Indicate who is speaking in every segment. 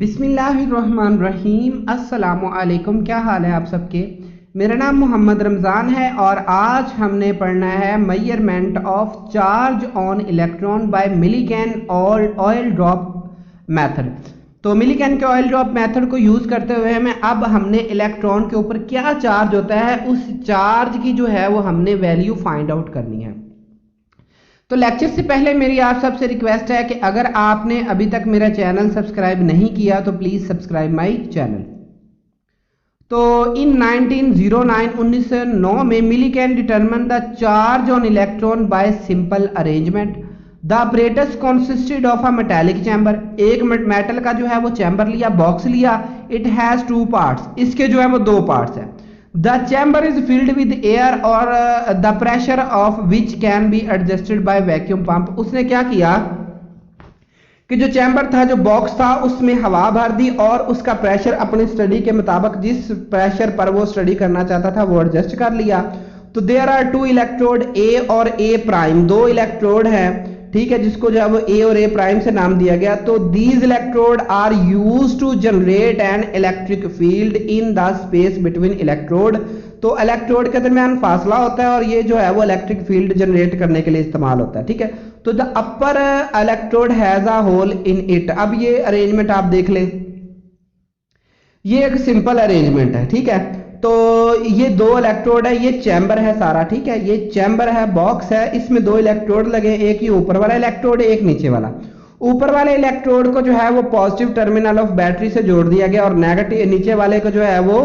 Speaker 1: बिस्मिल्लाहिर्रहमानिर्रहीम। अस्सलामुअलैकुम। क्या हाल है आप सबके। मेरा नाम मोहम्मद रमज़ान है और आज हमने पढ़ना है measurement of charge on electron by Millikan oil drop method. तो मिलीकैन के ऑयल ड्रॉप मेथड को यूज़ करते हुए हमें अब हमने इलेक्ट्रॉन के ऊपर क्या चार्ज होता है उस चार्ज की जो है वो हमने वैल्यू फाइंड आउट करनी है। तो लेक्चर से पहले मेरी आप सबसे रिक्वेस्ट है कि अगर आपने अभी तक मेरा चैनल सब्सक्राइब नहीं किया तो प्लीज सब्सक्राइब माय चैनल। तो इन 1909 में Millikan determine the charge on electron by simple arrangement. The apparatus consisted of a metallic chamber. एक मेटल का जो है वो चैम्बर लिया, बॉक्स लिया। It has two parts. इसके जो है वो दो पार्ट्स हैं। The chamber is filled with air or the pressure of which can be adjusted by vacuum pump। उसने क्या किया कि जो चैम्बर था, जो बॉक्स था, उसमें हवा भर दी और उसका प्रेशर अपनी स्टडी के मुताबिक जिस प्रेशर पर वो स्टडी करना चाहता था वो एडजस्ट कर लिया। तो देयर आर टू इलेक्ट्रोड ए और ए प्राइम, दो इलेक्ट्रोड है, ठीक है, जिसको जो है वो ए और ए प्राइम से नाम दिया गया। तो these electrode are used to generate an electric field in the space between electrode. तो इलेक्ट्रोड के दरमियान फासला होता है और ये जो है वो इलेक्ट्रिक फील्ड जनरेट करने के लिए इस्तेमाल होता है, ठीक है। तो the upper electrode has a hole in it. अब ये अरेंजमेंट आप देख लें, ये एक सिंपल अरेंजमेंट है, ठीक है। तो ये दो इलेक्ट्रोड है, ये चैम्बर है सारा, ठीक है, ये चैम्बर है, बॉक्स है, इसमें दो इलेक्ट्रोड लगे, एक ये ऊपर वाला इलेक्ट्रोड, एक नीचे वाला। ऊपर वाले इलेक्ट्रोड को जो है वो पॉजिटिव टर्मिनल ऑफ बैटरी से जोड़ दिया गया और नेगेटिव, नीचे वाले को जो है वो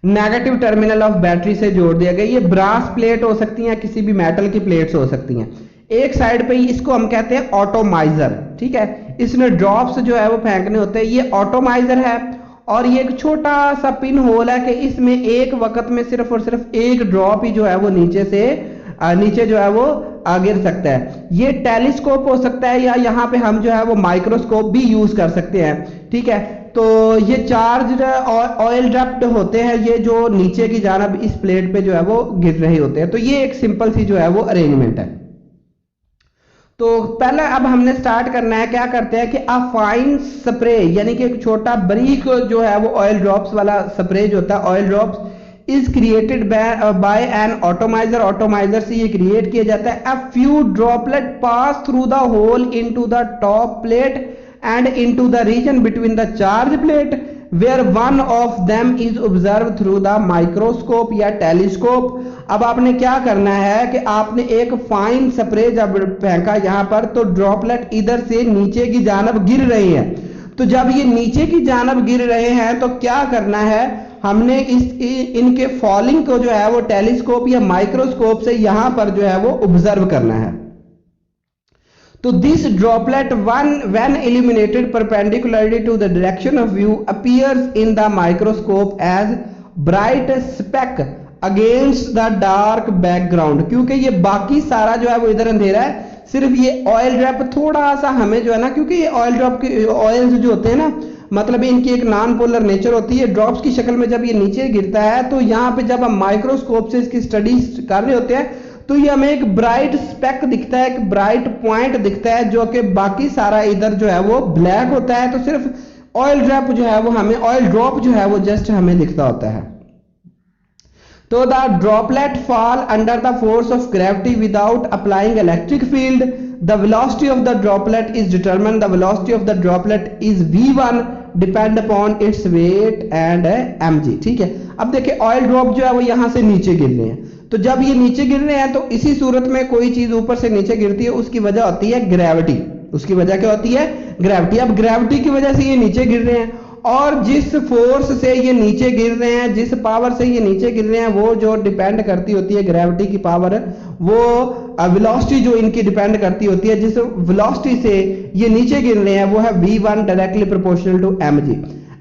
Speaker 1: नेगेटिव टर्मिनल ऑफ बैटरी से जोड़ दिया गया। ये ब्रास प्लेट हो सकती हैं, किसी भी मेटल की प्लेट्स हो सकती हैं। एक साइड पे इसको हम कहते हैं ऑटोमाइजर, ठीक है, इसमें ड्रॉप्स जो है वो फेंकने होते हैं, ये ऑटोमाइजर है। और ये एक छोटा सा पिन होल है कि इसमें एक वक्त में सिर्फ और सिर्फ एक ड्रॉप ही जो है वो नीचे से नीचे जो है वो गिर सकता है। ये टेलीस्कोप हो सकता है या यहाँ पे हम जो है वो माइक्रोस्कोप भी यूज कर सकते हैं, ठीक है। तो ये चार्ज ऑयल ड्रॉप्ड होते हैं, ये जो नीचे की जानिब इस प्लेट पे जो है वो गिर रहे होते हैं। तो ये एक सिंपल सी जो है वो अरेंजमेंट है। तो पहले अब हमने स्टार्ट करना है, क्या करते हैं कि अ फाइन स्प्रे, यानी कि एक छोटा बारीक जो है वो ऑयल ड्रॉप्स वाला स्प्रे जो होता है, oil drops is created by an atomizer. Atomizer से ये क्रिएट किया जाता है। A few droplet pass through the hole into the top plate and into the region between the charge plate where one of them is observe through the microscope या telescope. अब आपने क्या करना है कि आपने एक फाइन स्प्रे जब फेंका यहाँ पर, तो ड्रॉपलेट इधर से नीचे की जानब गिर रहे हैं। तो जब ये नीचे की जानब गिर रहे हैं तो क्या करना है, हमने इनके फॉलिंग को जो है वो टेलीस्कोप या माइक्रोस्कोप से यहां पर जो है वो ऑब्जर्व करना है। तो this droplet when illuminated perpendicularly to the direction of view appears in the microscope as bright speck against the dark background। क्योंकि ये बाकी सारा जो है वो इधर अंधेरा है, सिर्फ ये ऑयल ड्रॉप थोड़ा सा हमें जो है ना, क्योंकि ये ऑयल ड्रॉप के ऑयल्स जो होते हैं ना, मतलब इनकी एक नॉन पोलर नेचर होती है, ड्रॉप्स की शक्ल में जब ये नीचे गिरता है तो यहाँ पे जब हम माइक्रोस्कोप से इसकी स्टडी कर रहे होते हैं तो ये हमें एक ब्राइट स्पेक दिखता है, एक ब्राइट पॉइंट दिखता है, जो कि बाकी सारा इधर जो है वो ब्लैक होता है। तो सिर्फ ऑयल ड्रॉप जो है वो हमें, ऑयल ड्रॉप जो है वो जस्ट हमें दिखता होता है। तो the droplet fall under the force of gravity without applying electric field. The velocity of the droplet is determined. The velocity of the droplet is v1 depend upon its weight and mg, ठीक है। अब देखिए oil drop जो है वो यहां से नीचे गिर रहे हैं, तो जब ये नीचे गिर रहे हैं तो इसी सूरत में कोई चीज ऊपर से नीचे गिरती है, उसकी वजह होती है ग्रेविटी। उसकी वजह क्या होती है? ग्रेविटी। अब ग्रेविटी की वजह से ये नीचे गिर रहे हैं और जिस फोर्स से ये नीचे गिर रहे हैं, जिस पावर से ये नीचे गिर रहे हैं, वो जो डिपेंड करती होती है ग्रेविटी की पावर, वो वेलोसिटी जो इनकी डिपेंड करती होती है, जिस वेलोसिटी से ये नीचे गिर रहे हैं वो है v1 directly proportional to mg।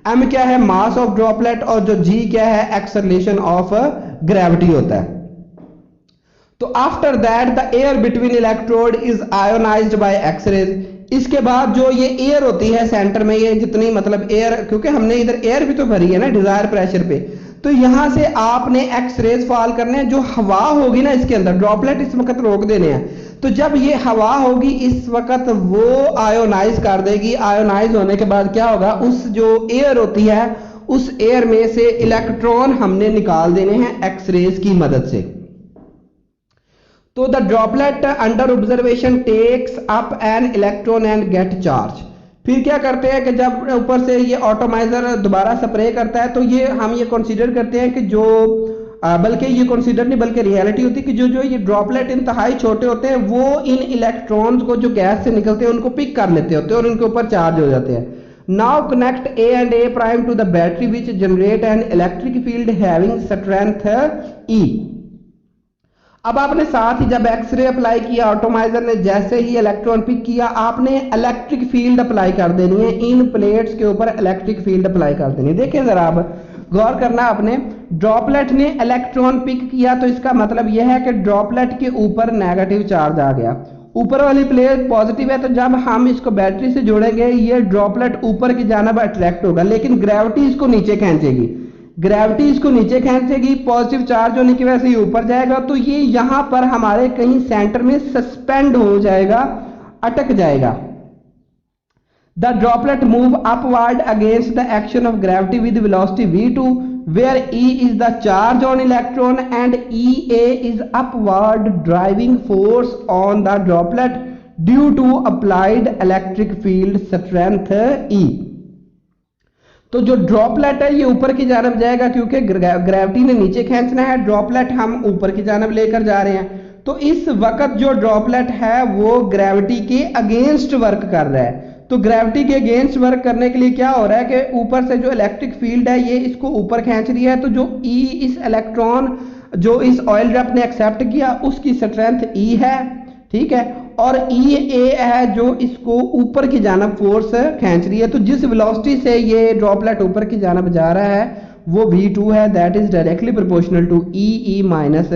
Speaker 1: m क्या है? मास ऑफ ड्रॉपलेट, और जो g क्या है? एक्सेलरेशन ऑफ ग्रेविटी होता है। तो after that the air between electrode is ionised by X-rays. इसके बाद जो ये एयर होती है सेंटर में, ये जितनी मतलब एयर, क्योंकि हमने इधर एयर भी तो भरी है ना डिजायर प्रेशर पे, तो यहां से आपने एक्स रेज फॉल करने हैं। जो हवा होगी ना इसके अंदर, ड्रॉपलेट इस वक्त रोक देने हैं, तो जब ये हवा होगी इस वक्त वो आयोनाइज कर देगी। आयोनाइज होने के बाद क्या होगा, उस जो एयर होती है उस एयर में से इलेक्ट्रॉन हमने निकाल देने हैं एक्सरेज की मदद से। तो the droplet under observation takes up an electron and get charge. फिर क्या करते हैं कि जब ऊपर से ये ऑटोमाइजर दोबारा स्प्रे करता है तो ये हम ये कंसीडर करते हैं कि जो बल्कि ये कंसीडर नहीं बल्कि रियलिटी होती है कि जो ये ड्रॉपलेट इंतहाई छोटे होते हैं वो इन इलेक्ट्रॉन्स को जो गैस से निकलते हैं उनको पिक कर लेते होते हैं और उनके ऊपर चार्ज हो जाते हैं। Now connect A and A prime to the battery which generate an electric field having strength E. अब आपने साथ ही जब एक्सरे अप्लाई किया ऑटोमाइजर ने जैसे ही इलेक्ट्रॉन पिक किया आपने इलेक्ट्रिक फील्ड अप्लाई कर देनी है, इन प्लेट्स के ऊपर इलेक्ट्रिक फील्ड अप्लाई कर देनी है। देखिए जरा आप गौर करना, आपने ड्रॉपलेट ने इलेक्ट्रॉन पिक किया तो इसका मतलब यह है कि ड्रॉपलेट के ऊपर नेगेटिव चार्ज आ गया, ऊपर वाली प्लेट पॉजिटिव है। तो जब हम इसको बैटरी से जोड़ेंगे ये ड्रॉपलेट ऊपर की जानिब अट्रैक्ट होगा, लेकिन ग्रेविटी इसको नीचे खींचेगी। ग्रेविटी इसको नीचे खींचेगी, पॉजिटिव चार्ज होने की वजह से ये ऊपर जाएगा तो ये यहां पर हमारे कहीं सेंटर में सस्पेंड हो जाएगा, अटक जाएगा। The droplet move upward against the action of gravity with velocity v2 where E is the charge on electron and EA is upward driving force on the droplet due to applied electric field strength E। तो जो droplet है ये ऊपर की जानब जाएगा क्योंकि gravity ने नीचे खींचना है, ड्रॉपलेट हम ऊपर की जानब लेकर जा रहे हैं। तो इस वक्त जो ड्रॉपलेट है वो ग्रेविटी के अगेंस्ट वर्क कर रहा है। तो ग्रेविटी के अगेंस्ट वर्क करने के लिए क्या हो रहा है कि ऊपर से जो इलेक्ट्रिक फील्ड है ये इसको ऊपर खींच रही है। तो जो ई इस इलेक्ट्रॉन जो इस ऑयल ड्रॉप ने एक्सेप्ट किया उसकी स्ट्रेंथ ई है, ठीक है, और ई ए है जो इसको ऊपर की जानब फोर्स खींच रही है। तो जिस वेलोसिटी से ये ड्रॉपलेट ऊपर की जानब जा रहा है वो v2 है, that is directly proportional to e minus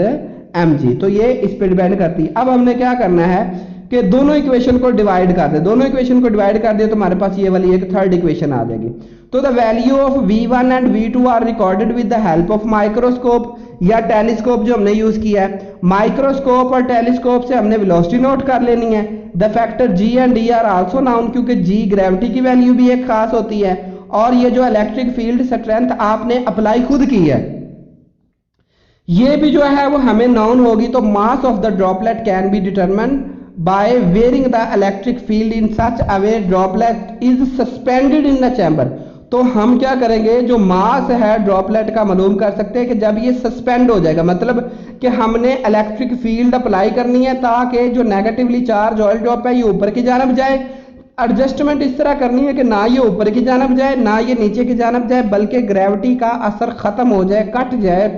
Speaker 1: mg। तो ये इस पर डिपेंड करती है। अब हमने क्या करना है कि दोनों इक्वेशन को डिवाइड कर दे, दोनों इक्वेशन को डिवाइड कर दिया तो हमारे पास ये वाली एक थर्ड इक्वेशन आ जाएगी। तो the value of v1 and v2 are recorded with the help of microscope या टेलीस्कोप जो हमने यूज किया है। माइक्रोस्कोप और टेलीस्कोप से हमने वेलोसिटी नोट कर लेनी है। The factor g and d are also known क्योंकि g ग्रेविटी की वैल्यू भी एक खास होती है और ये जो इलेक्ट्रिक फील्ड स्ट्रेंथ आपने अप्लाई खुद की है ये भी जो है वो हमें नाउन होगी। तो mass of the droplet can be determined by varying the electric field in such a way droplet is suspended in the chamber। तो हम क्या करेंगे, जो मास है ड्रॉपलेट का मालूम कर सकते हैं कि जब ये सस्पेंड हो जाएगा, मतलब कि हमने इलेक्ट्रिक फील्ड अप्लाई करनी है ताकि जो नेगेटिवली चार्ज ऑयल ड्रॉप है ये ऊपर की जानब जाए। एडजस्टमेंट इस तरह करनी है कि ना ये ऊपर की जानब जाए ना ये नीचे की जानब जाए, बल्कि ग्रेविटी का असर खत्म हो जाए, कट जाए,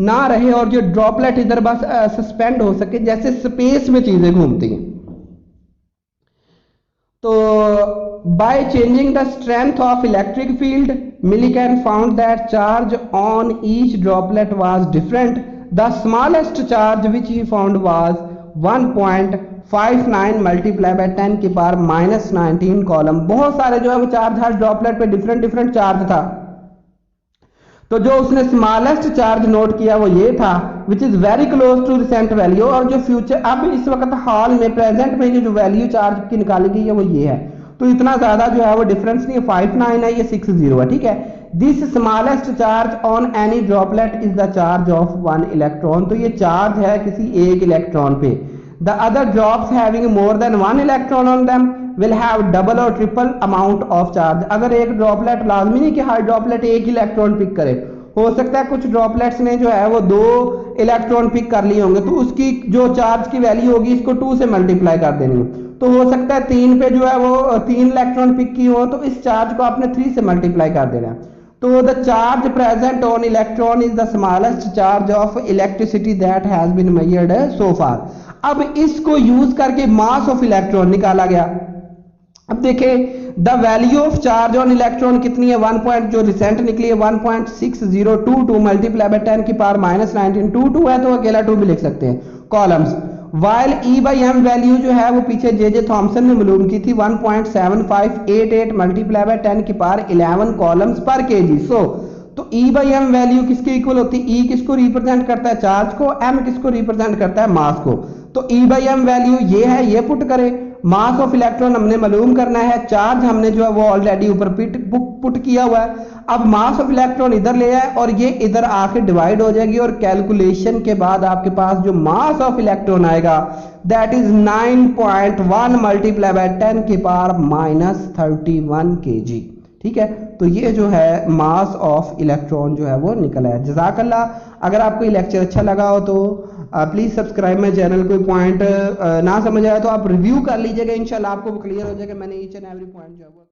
Speaker 1: ना रहे और जो ड्रॉपलेट इधर बस सस्पेंड हो सके जैसे स्पेस में चीजें घूमती हैं। तो by changing the strength of electric field Millikan found that charge on each droplet was different. The smallest charge which he found was 1.59 multiply by 10 की पावर -19 कॉलम। बहुत सारे जो है वो चार्ज हर ड्रॉपलेट पे डिफरेंट चार्ज था। तो जो उसने स्मॉलेस्ट चार्ज नोट किया वो ये था which is very close to recent value. और जो फ्यूचर अब इस वक्त हाल में प्रेजेंट में जो वैल्यू चार्ज की निकाली गई है वो ये है। तो इतना ज्यादा जो है वो डिफरेंस नहीं है, 59 है, ये 60 है, ठीक है। This smallest charge on any droplet is the charge of 1 electron. तो ये चार्ज है किसी एक इलेक्ट्रॉन पे। The other drops having more than 1 electron on them will have double और ट्रिपल अमाउंट ऑफ चार्ज। अगर एक ड्रॉपलेट, लाजमी नहीं कि हर ड्रॉपलेट एक इलेक्ट्रॉन पिक करे, हो सकता है कुछ ड्रॉपलेट्स ने जो है वो 2 इलेक्ट्रॉन पिक कर लिए होंगे तो उसकी जो चार्ज की वैल्यू होगी इसको 2 से मल्टीप्लाई कर देनी है। तो हो सकता है 3 पे जो है वो 3 इलेक्ट्रॉन पिक की हो तो इस चार्ज को आपने 3 से मल्टीप्लाई कर देना। तो the charge present on electron is the smallest charge of electricity that has been measured so far. अब इसको यूज करके मास ऑफ इलेक्ट्रॉन निकाला गया। अब देखें the value of charge on electron कितनी है, 1 पॉइंट जो रिसेंट निकली है 1.6022 मल्टीप्लाई बाय 10 की पावर -19 22 है तो अकेला 2 भी लिख सकते हैं columns. While e by m value जो है वो पीछे जे थॉमसन ने मालूम की थी 1.7588 मल्टीप्लाई बाय 10 की पावर 11 कॉलम्स पर केजी। सो तो ई बाई एम वैल्यू किसके इक्वल होती है, ई किसको रिप्रेजेंट करता है, चार्ज को, एम किसको रिप्रेजेंट करता है, मास को। तो ई बाई एम वैल्यू ये है, ये पुट करें। मास ऑफ इलेक्ट्रॉन हमने मालूम करना है, चार्ज हमने जो है वो ऑलरेडी ऊपर पुट किया हुआ है। अब मास ऑफ इलेक्ट्रॉन इधर ले आए और ये इधर आके डिवाइड हो जाएगी और कैलकुलेशन के बाद आपके पास जो मास ऑफ इलेक्ट्रॉन आएगा दैट इज 9.1 मल्टीप्लाई बाय 10 की पावर -31 kg। ठीक है, तो ये जो है मास ऑफ इलेक्ट्रॉन जो है वो निकला है। जज़ाकल्लाह। अगर आपको ये लेक्चर अच्छा लगा हो तो प्लीज सब्सक्राइब माय चैनल। कोई पॉइंट ना समझ आया तो आप रिव्यू कर लीजिएगा, इंशाल्लाह आपको क्लियर हो जाएगा। मैंने ईच एंड एवरी पॉइंट जो है वो